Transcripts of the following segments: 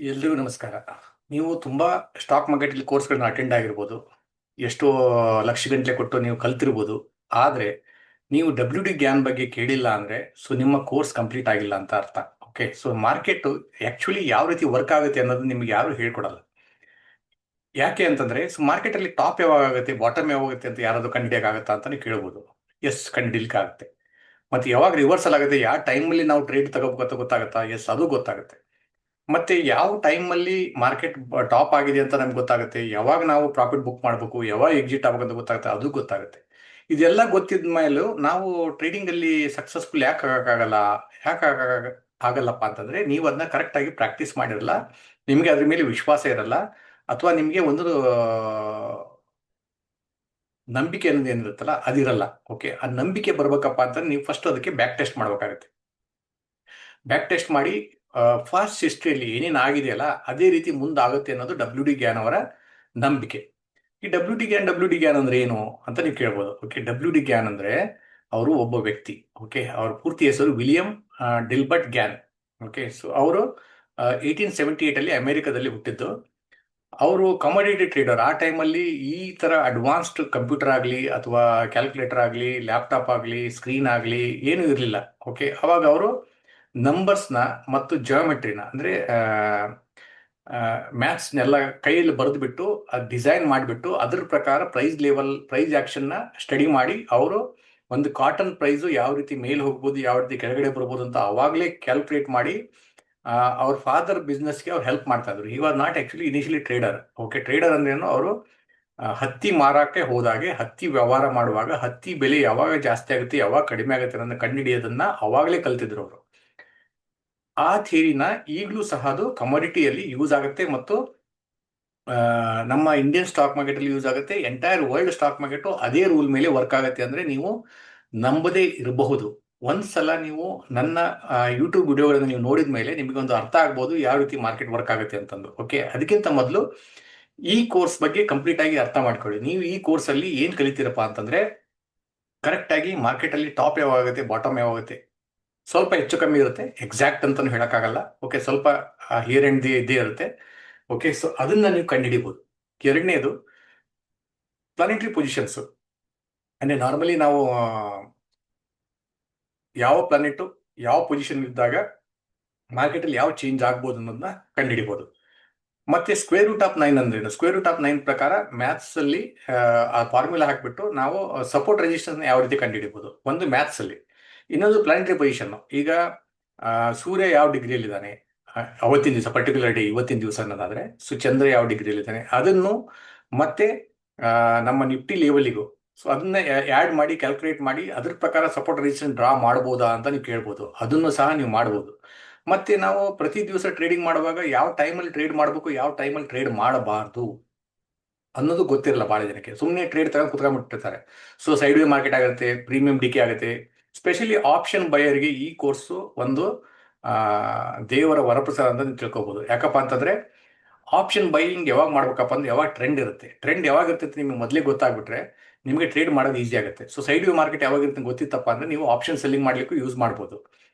ಎಲ್ರಿಗೂ ನಮಸ್ಕಾರ. ನೀವು ತುಂಬ ಸ್ಟಾಕ್ ಮಾರ್ಕೆಟಲ್ಲಿ ಕೋರ್ಸ್ಗಳನ್ನ ಅಟೆಂಡ್ ಆಗಿರ್ಬೋದು, ಎಷ್ಟೋ ಲಕ್ಷ ಗಂಟಲೆ ಕೊಟ್ಟು ನೀವು ಕಲ್ತಿರ್ಬೋದು. ಆದರೆ ನೀವು ಡಬ್ಲ್ಯೂ ಡಿ ಗ್ಯಾನ್ ಬಗ್ಗೆ ಕೇಳಿಲ್ಲ ಅಂದರೆ ನಿಮ್ಮ ಕೋರ್ಸ್ ಕಂಪ್ಲೀಟ್ ಆಗಿಲ್ಲ ಅಂತ ಅರ್ಥ. ಓಕೆ, ಮಾರ್ಕೆಟು ಆ್ಯಕ್ಚುಲಿ ಯಾವ ರೀತಿ ವರ್ಕ್ ಆಗುತ್ತೆ ಅನ್ನೋದು ನಿಮ್ಗೆ ಯಾರು ಹೇಳ್ಕೊಡಲ್ಲ. ಯಾಕೆ ಅಂತಂದರೆ ಮಾರ್ಕೆಟಲ್ಲಿ ಟಾಪ್ ಯಾವಾಗ ಆಗುತ್ತೆ, ಬಾಟಮ್ ಯಾವಾಗ ಆಗುತ್ತೆ ಅಂತ ಯಾರಾದರೂ ಕಂಡುಹಿಡಿಯೋಕ್ಕಾಗತ್ತಾ ಅಂತಲೇ ಕೇಳ್ಬೋದು. ಎಸ್, ಕಂಡುಹಿಡಿಲಿಕ್ಕಾಗುತ್ತೆ. ಮತ್ತು ಯಾವಾಗ ರಿವರ್ಸಲ್ ಆಗುತ್ತೆ, ಯಾವ ಟೈಮಲ್ಲಿ ನಾವು ಟ್ರೇಡ್ ತಗೋಬೇಕು ಗೊತ್ತಾಗುತ್ತಾ? ಎಸ್, ಅದು ಗೊತ್ತಾಗುತ್ತೆ. ಮತ್ತೆ ಯಾವ ಟೈಮಲ್ಲಿ ಮಾರ್ಕೆಟ್ ಟಾಪ್ ಆಗಿದೆ ಅಂತ ನಮ್ಗೆ ಗೊತ್ತಾಗುತ್ತೆ, ಯಾವಾಗ ನಾವು ಪ್ರಾಫಿಟ್ ಬುಕ್ ಮಾಡಬೇಕು, ಯಾವಾಗ ಎಕ್ಸಿಟ್ ಆಗಬೇಕು ಅಂತ ಗೊತ್ತಾಗುತ್ತೆ, ಅದು ಗೊತ್ತಾಗುತ್ತೆ. ಇದೆಲ್ಲ ಗೊತ್ತಿದ ಮೇಲೂ ನಾವು ಟ್ರೇಡಿಂಗಲ್ಲಿ ಸಕ್ಸಸ್ಫುಲ್ ಯಾಕೆ ಆಗೋಕ್ಕಾಗಲ್ಲ? ಯಾಕೆ ಆಗಲ್ಲಪ್ಪ ಅಂತಂದರೆ ನೀವು ಅದನ್ನ ಕರೆಕ್ಟಾಗಿ ಪ್ರಾಕ್ಟೀಸ್ ಮಾಡಿರಲ್ಲ, ನಿಮಗೆ ಅದ್ರ ಮೇಲೆ ವಿಶ್ವಾಸ ಇರಲ್ಲ, ಅಥವಾ ನಿಮಗೆ ಒಂದು ನಂಬಿಕೆ ಅನ್ನೋದು ಏನಿರುತ್ತಲ್ಲ ಅದಿರಲ್ಲ. ಓಕೆ, ಆ ನಂಬಿಕೆ ಬರ್ಬೇಕಪ್ಪ ಅಂತ ನೀವು ಫಸ್ಟ್ ಅದಕ್ಕೆ ಬ್ಯಾಕ್ ಟೆಸ್ಟ್ ಮಾಡಬೇಕಾಗುತ್ತೆ. ಬ್ಯಾಕ್ ಟೆಸ್ಟ್ ಮಾಡಿ ಫಾಸ್ಟ್ ಹಿಸ್ಟ್ರಿಯಲ್ಲಿ ಏನೇನು ಆಗಿದೆಯಲ್ಲ ಅದೇ ರೀತಿ ಮುಂದಾಗುತ್ತೆ ಅನ್ನೋದು ಡಬ್ಲ್ಯೂ ಡಿ ಗ್ಯಾನ್ ಅವರ ನಂಬಿಕೆ. ಈ ಡಬ್ಲ್ಯೂ ಡಿ ಗ್ಯಾನ್ ಅಂದ್ರೆ ಏನು ಅಂತ ನೀವು ಕೇಳ್ಬೋದು. ಓಕೆ, ಡಬ್ಲ್ಯೂ ಡಿ ಗ್ಯಾನ್ ಅಂದ್ರೆ ಅವರು ಒಬ್ಬ ವ್ಯಕ್ತಿ. ಓಕೆ, ಅವ್ರ ಪೂರ್ತಿ ಹೆಸರು ವಿಲಿಯಂ ಡಿಲ್ಬರ್ಟ್ ಗ್ಯಾನ್. ಓಕೆ, ಅವರು 1878 ಅಮೆರಿಕದಲ್ಲಿ ಹುಟ್ಟಿದ್ದು. ಅವರು ಕಮೋಡಿಟಿ ಟ್ರೇಡರ್. ಆ ಟೈಮಲ್ಲಿ ಈ ಥರ ಅಡ್ವಾನ್ಸ್ಡ್ ಕಂಪ್ಯೂಟರ್ ಆಗಲಿ ಅಥವಾ ಕ್ಯಾಲ್ಕುಲೇಟರ್ ಆಗಲಿ ಲ್ಯಾಪ್ಟಾಪ್ ಆಗಲಿ ಸ್ಕ್ರೀನ್ ಆಗಲಿ ಏನೂ ಇರಲಿಲ್ಲ. ಓಕೆ, ಅವಾಗ ಅವರು ನಂಬರ್ಸ್ನ ಮತ್ತು ಜಿಯೋಮೆಟ್ರಿನ ಅಂದರೆ ಮ್ಯಾಥ್ಸ್ನೆಲ್ಲ ಕೈಯಲ್ಲಿ ಬರೆದುಬಿಟ್ಟು ಅದು ಡಿಸೈನ್ ಮಾಡಿಬಿಟ್ಟು ಅದ್ರ ಪ್ರಕಾರ ಪ್ರೈಸ್ ಆ್ಯಕ್ಷನ್ನ ಸ್ಟಡಿ ಮಾಡಿ ಅವರು ಒಂದು ಕಾಟನ್ ಪ್ರೈಸು ಯಾವ ರೀತಿ ಮೇಲೆ ಹೋಗ್ಬೋದು, ಯಾವ ರೀತಿ ಕೆಳಗಡೆ ಬರ್ಬೋದು ಅಂತ ಅವಾಗಲೇ ಕ್ಯಾಲ್ಕುಲೇಟ್ ಮಾಡಿ ಅವ್ರ ಫಾದರ್ ಬಿಸ್ನೆಸ್ಗೆ ಅವ್ರು ಹೆಲ್ಪ್ ಮಾಡ್ತಾ ಇದ್ರು. He was not actually initially trader. Okay, trader ಅಂದ್ರೇನು, ಅವರು ಹತ್ತಿ ಮಾರಕ್ಕೆ ಹೋದಾಗೆ ಹತ್ತಿ ವ್ಯವಹಾರ ಮಾಡುವಾಗ ಹತ್ತಿ ಬೆಲೆ ಯಾವಾಗ ಜಾಸ್ತಿ ಆಗುತ್ತೆ ಯಾವಾಗ ಕಡಿಮೆ ಆಗುತ್ತೆ ಅನ್ನೋದನ್ನ ಕಂಡುಹಿಡಿಯೋದನ್ನ ಅವಾಗಲೇ ಕಲ್ತಿದ್ರು ಅವರು. ಆ ಥಿಯರಿನ ಈಗಲೂ ಸಹ ಅದು ಕಮೋಡಿಟಿಯಲ್ಲಿ ಯೂಸ್ ಆಗುತ್ತೆ ಮತ್ತು ನಮ್ಮ ಇಂಡಿಯನ್ ಸ್ಟಾಕ್ ಮಾರ್ಕೆಟಲ್ಲಿ ಯೂಸ್ ಆಗುತ್ತೆ. ಎಂಟೈರ್ ವರ್ಲ್ಡ್ ಸ್ಟಾಕ್ ಮಾರ್ಕೆಟು ಅದೇ ರೂಲ್ ಮೇಲೆ ವರ್ಕ್ ಆಗುತ್ತೆ ಅಂದರೆ ನೀವು ನಂಬದೇ ಇರಬಹುದು. ಒಂದ್ಸಲ ನೀವು ನನ್ನ ಯೂಟ್ಯೂಬ್ ವಿಡಿಯೋಗಳನ್ನು ನೀವು ನೋಡಿದ ಮೇಲೆ ನಿಮಗೊಂದು ಅರ್ಥ ಆಗ್ಬೋದು ಯಾವ ರೀತಿ ಮಾರ್ಕೆಟ್ ವರ್ಕ್ ಆಗುತ್ತೆ ಅಂತಂದು. ಓಕೆ, ಅದಕ್ಕಿಂತ ಮೊದಲು ಈ ಕೋರ್ಸ್ ಬಗ್ಗೆ ಕಂಪ್ಲೀಟ್ ಆಗಿ ಅರ್ಥ ಮಾಡ್ಕೊಳ್ಳಿ. ನೀವು ಈ ಕೋರ್ಸಲ್ಲಿ ಏನು ಕಲಿತೀರಪ್ಪ ಅಂತಂದರೆ ಕರೆಕ್ಟಾಗಿ ಮಾರ್ಕೆಟಲ್ಲಿ ಟಾಪ್ ಯಾವಾಗುತ್ತೆ ಬಾಟಮ್ ಯಾವಾಗುತ್ತೆ ಸ್ವಲ್ಪ ಹೆಚ್ಚು ಕಮ್ಮಿ ಇರುತ್ತೆ, ಎಕ್ಸಾಕ್ಟ್ ಅಂತಲೂ ಹೇಳೋಕ್ಕಾಗಲ್ಲ. ಓಕೆ, ಸ್ವಲ್ಪ ಹಿಯರ್ ಆ್ಯಂಡ್ ಇದೇ ಇರುತ್ತೆ. ಓಕೆ, ಅದನ್ನ ನೀವು ಕಂಡುಹಿಡಿಬೋದು. ಎರಡನೇದು ಪ್ಲಾನೆಟರಿ ಪೊಸಿಷನ್ಸು. ಅಂದರೆ ನಾರ್ಮಲಿ ನಾವು ಯಾವ ಪ್ಲಾನೆಟು ಯಾವ ಪೊಸಿಷನ್ ಇದ್ದಾಗ ಮಾರ್ಕೆಟಲ್ಲಿ ಯಾವ ಚೇಂಜ್ ಆಗ್ಬೋದು ಅನ್ನೋದನ್ನ ಕಂಡುಹಿಡಿಬೋದು. ಮತ್ತೆ ಸ್ಕ್ವೇರ್ ರೂಟ್ ಆಫ್ 9 ಅಂದ್ರೇನು? ಸ್ಕ್ವೇರ್ ರೂಟ್ ಆಫ್ 9 ಪ್ರಕಾರ ಮ್ಯಾಥ್ಸಲ್ಲಿ ಆ ಫಾರ್ಮುಲಾ ಹಾಕಿಬಿಟ್ಟು ನಾವು ಸಪೋರ್ಟ್ ರೆಸಿಸ್ಟೆನ್ಸ್ನ ಯಾವ ರೀತಿ ಕಂಡುಹಿಡಿಬೋದು, ಒಂದು ಮ್ಯಾಥ್ಸಲ್ಲಿ. ಇನ್ನೊಂದು ಪ್ಲಾನೆಟರಿ ಪೊಸಿಷನ್ನು. ಈಗ ಸೂರ್ಯ ಯಾವ ಡಿಗ್ರಿಯಲ್ಲಿದ್ದಾನೆ ಅವತ್ತಿನ ದಿವಸ, ಪರ್ಟಿಕ್ಯುಲರ್ ಡೇ ಇವತ್ತಿನ ದಿವಸ ಅನ್ನೋದಾದರೆ, ಚಂದ್ರ ಯಾವ ಡಿಗ್ರಿಯಲ್ಲಿದ್ದಾನೆ ಅದನ್ನು ಮತ್ತೆ ನಮ್ಮ ನಿಫ್ಟಿ ಲೆವೆಲಿಗೂ ಅದನ್ನ ಆ್ಯಡ್ ಮಾಡಿ ಕ್ಯಾಲ್ಕುಲೇಟ್ ಮಾಡಿ ಅದ್ರ ಪ್ರಕಾರ ಸಪೋರ್ಟ್ ರೆಸಿಸ್ಟೆನ್ಸ್ ಡ್ರಾ ಮಾಡ್ಬೋದಾ ಅಂತ ನೀವು ಕೇಳ್ಬೋದು. ಅದನ್ನು ಸಹ ನೀವು ಮಾಡ್ಬೋದು. ಮತ್ತೆ ನಾವು ಪ್ರತಿ ದಿವಸ ಟ್ರೇಡಿಂಗ್ ಮಾಡುವಾಗ ಯಾವ ಟೈಮಲ್ಲಿ ಟ್ರೇಡ್ ಮಾಡಬೇಕು ಯಾವ ಟೈಮಲ್ಲಿ ಟ್ರೇಡ್ ಮಾಡಬಾರ್ದು ಅನ್ನೋದು ಗೊತ್ತಿರಲ್ಲ ಭಾಳ ಜನಕ್ಕೆ. ಸುಮ್ಮನೆ ಟ್ರೇಡ್ ತಗೊಂಡು ಕುತ್ಕೊಂಡ್ಬಿಟ್ಟಿರ್ತಾರೆ. ಸೈಡ್ ವೇ ಮಾರ್ಕೆಟ್ ಆಗುತ್ತೆ, ಪ್ರೀಮಿಯಂ ಡಿಕೆ ಆಗುತ್ತೆ. ಸ್ಪೆಷಲಿ ಆಪ್ಷನ್ ಬಯರ್ಗೆ ಈ ಕೋರ್ಸು ಒಂದು ದೇವರ ವರಪ್ರಸಾದ ಅಂತ ನೀವು ತಿಳ್ಕೊಬೋದು. ಯಾಕಪ್ಪ ಅಂತಂದರೆ ಆಪ್ಷನ್ ಬೈಯಿಂಗ್ ಯಾವಾಗ ಮಾಡ್ಬೇಕಪ್ಪ ಅಂದ್ರೆ ಯಾವಾಗ ಟ್ರೆಂಡ್ ಇರುತ್ತೆ. ಟ್ರೆಂಡ್ ಯಾವಾಗ ಇರ್ತೈತೆ ನಿಮಗೆ ಮೊದಲೇ ಗೊತ್ತಾಗ್ಬಿಟ್ರೆ ನಿಮಗೆ ಟ್ರೇಡ್ ಮಾಡೋದು ಈಸಿ ಆಗುತ್ತೆ. ಸೈಡ್ ವ್ಯೂ ಮಾರ್ಕೆಟ್ ಯಾವಾಗ ಇರುತ್ತೆ ಗೊತ್ತಿತ್ತಪ್ಪ ಅಂದರೆ ನೀವು ಆಪ್ಷನ್ ಸೆಲ್ಲಿಂಗ್ ಮಾಡಲಿಕ್ಕೂ ಯೂಸ್ ಮಾಡ್ಬೋದು.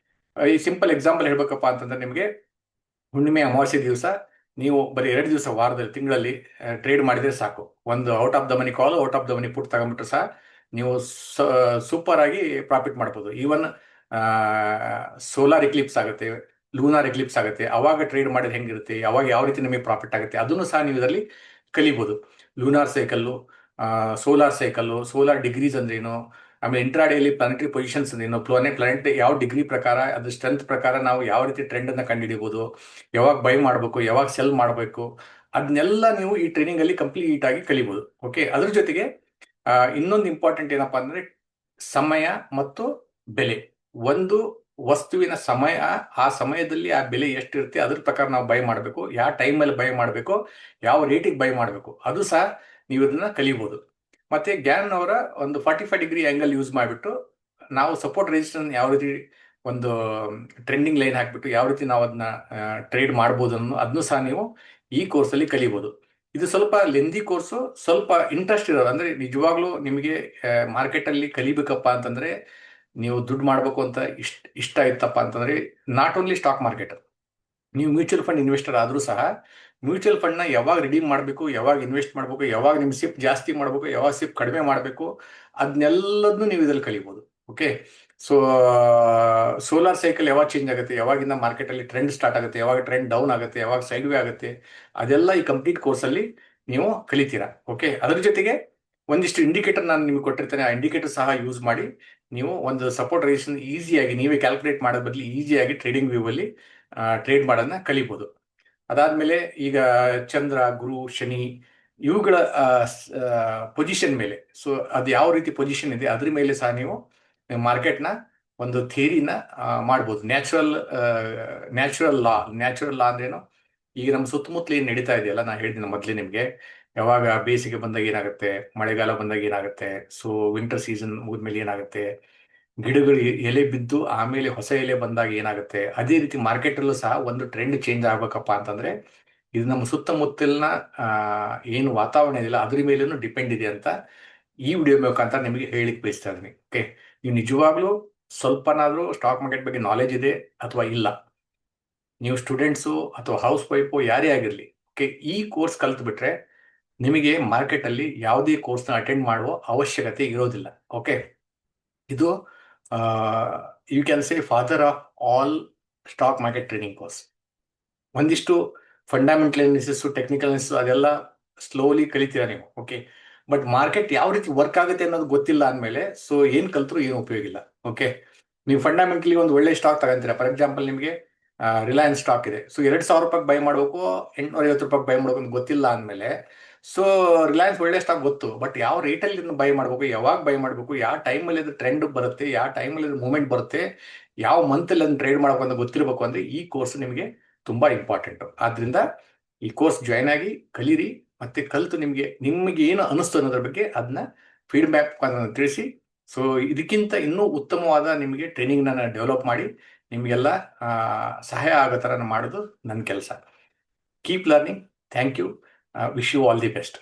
ಈ ಸಿಂಪಲ್ ಎಕ್ಸಾಂಪಲ್ ಹೇಳ್ಬೇಕಪ್ಪ ಅಂತಂದ್ರೆ ನಿಮಗೆ ಹುಣ್ಣಿಮೆ ಅಮಾವಾಸ್ಯೆ ದಿವಸ ನೀವು ಬರೀ 2 ದಿವಸ ವಾರದಲ್ಲಿ ತಿಂಗಳಲ್ಲಿ ಟ್ರೇಡ್ ಮಾಡಿದರೆ ಸಾಕು. ಒಂದು out of the money call out of the money put ತಗೊಂಡ್ಬಿಟ್ರೆ ಸಹ ನೀವು ಸೂಪರ್ ಆಗಿ ಪ್ರಾಫಿಟ್ ಮಾಡ್ಬೋದು. ಈವನ್ ಸೋಲಾರ್ ಎಕ್ಲಿಪ್ಸ್ ಆಗುತ್ತೆ, ಲೂನಾರ್ ಎಕ್ಲಿಪ್ಸ್ ಆಗುತ್ತೆ, ಅವಾಗ ಟ್ರೇಡ್ ಮಾಡಿದ್ರೆ ಹೆಂಗಿರುತ್ತೆ, ಅವಾಗ ಯಾವ ರೀತಿ ನಮಗೆ ಪ್ರಾಫಿಟ್ ಆಗುತ್ತೆ ಅದನ್ನು ಸಹ ನೀವು ಇದರಲ್ಲಿ ಕಲಿಬೋದು. Lunar cycle, solar cycle, solar degrees ಅಂದ್ರೇನು, ಆಮೇಲೆ ಇಂಟ್ರಾಡೇಲಿ ಪ್ಲಾನೆಟರಿ ಪೊಸಿಷನ್ಸ್ ಅಂದ್ರೇನು, ಪ್ಲಾನೆಟ್ ಯಾವ ಡಿಗ್ರಿ ಪ್ರಕಾರ ಅದು ಸ್ಟ್ರೆಂತ್ ಪ್ರಕಾರ ನಾವು ಯಾವ ರೀತಿ ಟ್ರೆಂಡನ್ನು ಕಂಡುಹಿಡಿಬೋದು, ಯಾವಾಗ ಬೈ ಮಾಡಬೇಕು ಯಾವಾಗ ಸೆಲ್ ಮಾಡಬೇಕು ಅದನ್ನೆಲ್ಲ ನೀವು ಈ ಟ್ರೈನಿಂಗಲ್ಲಿ ಕಂಪ್ಲೀಟ್ ಆಗಿ ಕಲಿಬೋದು. ಓಕೆ, ಅದ್ರ ಜೊತೆಗೆ ಇನ್ನೊಂದು ಇಂಪಾರ್ಟೆಂಟ್ ಏನಪ್ಪ ಅಂದರೆ ಸಮಯ ಮತ್ತು ಬೆಲೆ. ಒಂದು ವಸ್ತುವಿನ ಸಮಯ, ಆ ಸಮಯದಲ್ಲಿ ಆ ಬೆಲೆ ಎಷ್ಟಿರುತ್ತೆ ಅದ್ರ ಪ್ರಕಾರ ನಾವು ಬೈ ಮಾಡಬೇಕು, ಯಾವ ಟೈಮಲ್ಲಿ ಬೈ ಮಾಡಬೇಕು, ಯಾವ ರೇಟಿಗೆ ಬೈ ಮಾಡಬೇಕು ಅದು ಸಹ ನೀವು ಇದನ್ನ ಕಲಿಬೋದು. ಮತ್ತೆ ಗ್ಯಾನ್ ಅವರ ಒಂದು 45 ಡಿಗ್ರಿ ಆ್ಯಂಗಲ್ ಯೂಸ್ ಮಾಡಿಬಿಟ್ಟು ನಾವು ಸಪೋರ್ಟ್ ರೆಸಿಸ್ಟೆನ್ಸ್ ಯಾವ ರೀತಿ ಒಂದು ಟ್ರೆಂಡಿಂಗ್ ಲೈನ್ ಹಾಕಿಬಿಟ್ಟು ಯಾವ ರೀತಿ ನಾವು ಅದನ್ನ ಟ್ರೇಡ್ ಮಾಡ್ಬೋದು ಅದನ್ನು ಸಹ ನೀವು ಈ ಕೋರ್ಸಲ್ಲಿ ಕಲಿಬೋದು. ಇದು ಸ್ವಲ್ಪ ಲೆಂದಿ ಕೋರ್ಸು, ಸ್ವಲ್ಪ ಇಂಟ್ರೆಸ್ಟ್ ಇರೋದು ಅಂದರೆ ನಿಜವಾಗ್ಲೂ ನಿಮಗೆ ಮಾರ್ಕೆಟಲ್ಲಿ ಕಲಿಬೇಕಪ್ಪ ಅಂತಂದರೆ ನೀವು ದುಡ್ಡು ಮಾಡಬೇಕು ಅಂತ ಇಷ್ಟ ಇತ್ತಪ್ಪ ಅಂತಂದರೆ ನಾಟ್ ಓನ್ಲಿ ಸ್ಟಾಕ್ ಮಾರ್ಕೆಟ್, ನೀವು ಮ್ಯೂಚುವಲ್ ಫಂಡ್ ಇನ್ವೆಸ್ಟರ್ ಆದರೂ ಸಹ ಮ್ಯೂಚುವಲ್ ಫಂಡ್ನ ಯಾವಾಗ ರಿಡೀಮ್ ಮಾಡಬೇಕು, ಯಾವಾಗ ಇನ್ವೆಸ್ಟ್ ಮಾಡಬೇಕು, ಯಾವಾಗ ನಿಮ್ಮ ಸಿಪ್ ಜಾಸ್ತಿ ಮಾಡಬೇಕು, ಯಾವಾಗ ಸಿಪ್ ಕಡಿಮೆ ಮಾಡಬೇಕು, ಅದನ್ನೆಲ್ಲದನ್ನು ನೀವು ಇದರಲ್ಲಿ ಕಲಿಬೋದು. ಓಕೆ. ಸೊ ಸೋಲಾರ್ ಸೈಕಲ್ ಯಾವಾಗ ಚೇಂಜ್ ಆಗುತ್ತೆ, ಯಾವಾಗಿಂದ ಮಾರ್ಕೆಟಲ್ಲಿ ಟ್ರೆಂಡ್ ಸ್ಟಾರ್ಟ್ ಆಗುತ್ತೆ, ಯಾವಾಗ ಟ್ರೆಂಡ್ ಡೌನ್ ಆಗುತ್ತೆ, ಯಾವಾಗ ಸೈಡ್ ವೇ ಆಗುತ್ತೆ, ಅದೆಲ್ಲ ಈ ಕಂಪ್ಲೀಟ್ ಕೋರ್ಸಲ್ಲಿ ನೀವು ಕಲಿತೀರಾ. ಓಕೆ. ಅದ್ರ ಜೊತೆಗೆ ಒಂದಿಷ್ಟು ಇಂಡಿಕೇಟರ್ ನಾನು ನಿಮಗೆ ಕೊಟ್ಟಿರ್ತೇನೆ, ಆ ಇಂಡಿಕೇಟರ್ ಸಹ ಯೂಸ್ ಮಾಡಿ ನೀವು ಒಂದು ಸಪೋರ್ಟ್ ರೇಷನ್ ಈಸಿಯಾಗಿ ನೀವೇ ಕ್ಯಾಲ್ಕುಲೇಟ್ ಮಾಡೋದ್ ಬದಲು ಈಸಿಯಾಗಿ ಟ್ರೇಡಿಂಗ್ ವ್ಯೂ ಅಲ್ಲಿ ಟ್ರೇಡ್ ಮಾಡೋದನ್ನ ಕಲಿಬೋದು. ಅದಾದ್ಮೇಲೆ ಈಗ ಚಂದ್ರ, ಗುರು, ಶನಿ ಇವುಗಳ ಪೊಸಿಷನ್ ಮೇಲೆ, ಸೊ ಅದು ಯಾವ ರೀತಿ ಪೊಸಿಷನ್ ಇದೆ ಅದ್ರ ಮೇಲೆ ಸಹ ನೀವು ಮಾರ್ಕೆಟ್ನ ಒಂದು ಥಿಯರಿನ ಮಾಡ್ಬೋದು. ನ್ಯಾಚುರಲ್ ಲಾ ಅಂದ್ರೇನು, ಈಗ ನಮ್ಮ ಸುತ್ತಮುತ್ತಲು ಏನು ನಡೀತಾ ಇದೆಯಲ್ಲ, ನಾ ಹೇಳಿದ್ದೀನಿ ಮೊದಲೇ ನಿಮಗೆ, ಯಾವಾಗ ಬೇಸಿಗೆ ಬಂದಾಗ ಏನಾಗುತ್ತೆ, ಮಳೆಗಾಲ ಬಂದಾಗ ಏನಾಗುತ್ತೆ, ಸೊ ವಿಂಟರ್ ಸೀಸನ್ ಮುಗಿದ್ಮೇಲೆ ಏನಾಗುತ್ತೆ, ಗಿಡಗಳು ಎಲೆ ಬಿದ್ದು ಆಮೇಲೆ ಹೊಸ ಎಲೆ ಬಂದಾಗ ಏನಾಗುತ್ತೆ, ಅದೇ ರೀತಿ ಮಾರ್ಕೆಟಲ್ಲೂ ಸಹ ಒಂದು ಟ್ರೆಂಡ್ ಚೇಂಜ್ ಆಗ್ಬೇಕಪ್ಪ ಅಂತಂದ್ರೆ ಇದು ನಮ್ಮ ಸುತ್ತಮುತ್ತಲಿನ ಏನು ವಾತಾವರಣ ಇದೆಯಲ್ಲ ಅದ್ರ ಮೇಲೂ ಡಿಪೆಂಡ್ ಇದೆ ಅಂತ ಈ ವಿಡಿಯೋ ಮುಖಾಂತರ ನಿಮಗೆ ಹೇಳಿಕ್ ಬಯಸ್ತಾ ಇದ್ದೀನಿ. ಓಕೆ. ನೀವು ನಿಜವಾಗ್ಲೂ ಸ್ವಲ್ಪನಾದ್ರೂ ಸ್ಟಾಕ್ ಮಾರ್ಕೆಟ್ ಬಗ್ಗೆ ನಾಲೆಜ್ ಇದೆ ಅಥವಾ ಇಲ್ಲ, ನೀವು ಸ್ಟೂಡೆಂಟ್ಸು ಅಥವಾ ಹೌಸ್ ವೈಫು ಯಾರೇ ಆಗಿರಲಿ, ಓಕೆ, ಈ ಕೋರ್ಸ್ ಕಲ್ತು ಬಿಟ್ರೆ ನಿಮಗೆ ಮಾರ್ಕೆಟಲ್ಲಿ ಯಾವುದೇ ಕೋರ್ಸ್ನ ಅಟೆಂಡ್ ಮಾಡುವ ಅವಶ್ಯಕತೆ ಇರೋದಿಲ್ಲ. ಓಕೆ. ಇದು you can say father of all stock market trading course. ಒಂದಿಷ್ಟು ಫಂಡಮೆಂಟಲ್ ಅನಾಲಿಸಿಸ್, ಟೆಕ್ನಿಕಲ್ ಅನಾಲಿಸಿಸ್ ಅದೆಲ್ಲ ಸ್ಲೋಲಿ ಕಲಿತೀರಾ ನೀವು. ಓಕೆ. ಬಟ್ ಮಾರ್ಕೆಟ್ ಯಾವ ರೀತಿ ವರ್ಕ್ ಆಗುತ್ತೆ ಅನ್ನೋದು ಗೊತ್ತಿಲ್ಲ ಅಂದಮೇಲೆ ಸೊ ಏನು ಕಲ್ತರೂ ಏನು ಉಪಯೋಗ ಇಲ್ಲ. ಓಕೆ. ನೀವು ಫಂಡಮೆಂಟಲಿ ಒಂದು ಒಳ್ಳೆ ಸ್ಟಾಕ್ ತಗೊಂತೀರಾ, ಫಾರ್ ಎಕ್ಸಾಂಪಲ್ ನಿಮಗೆ ರಿಲಯನ್ಸ್ ಸ್ಟಾಕ್ ಇದೆ, ಸೊ 2,000 ರೂಪಾಯಿಗೆ ಬೈ ಮಾಡಬೇಕು, 850 ರೂಪಾಯಿಗೆ ಬೈ ಮಾಡಬೇಕು ಅಂತ ಗೊತ್ತಿಲ್ಲ ಅಂದಮೇಲೆ ಸೊ ರಿಲಯನ್ಸ್ ಒಳ್ಳೆ ಸ್ಟಾಕ್ ಗೊತ್ತು, ಬಟ್ ಯಾವ ರೇಟಲ್ಲಿ ಬೈ ಮಾಡಬೇಕು, ಯಾವಾಗ ಬೈ ಮಾಡಬೇಕು, ಯಾವ ಟೈಮಲ್ಲಿ ಅದು ಟ್ರೆಂಡ್ ಬರುತ್ತೆ, ಯಾವ ಟೈಮಲ್ಲಿ ಅದು ಮೂವ್ಮೆಂಟ್ ಬರುತ್ತೆ, ಯಾವ ಮಂತಲ್ಲಿ ಅದನ್ನು ಟ್ರೇಡ್ ಮಾಡಬೇಕು ಅಂತ ಗೊತ್ತಿರಬೇಕು. ಅಂದರೆ ಈ ಕೋರ್ಸ್ ನಿಮಗೆ ತುಂಬ ಇಂಪಾರ್ಟೆಂಟು. ಆದ್ದರಿಂದ ಈ ಕೋರ್ಸ್ ಜಾಯ್ನ್ ಆಗಿ ಕಲೀರಿ, ಮತ್ತೆ ಕಲಿತು ನಿಮಗೆ ಏನು ಅನಿಸ್ತು ಅನ್ನೋದ್ರ ಬಗ್ಗೆ ಅದನ್ನ ಫೀಡ್ಬ್ಯಾಕ್ ತಿಳಿಸಿ. ಸೊ ಇದಕ್ಕಿಂತ ಇನ್ನೂ ಉತ್ತಮವಾದ ನಿಮಗೆ ಟ್ರೈನಿಂಗ್ನ ಡೆವಲಪ್ ಮಾಡಿ ನಿಮಗೆಲ್ಲ ಸಹಾಯ ಆಗೋ ಥರ ಮಾಡೋದು ನನ್ನ ಕೆಲಸ. Keep learning. Thank you. Wish you all the best.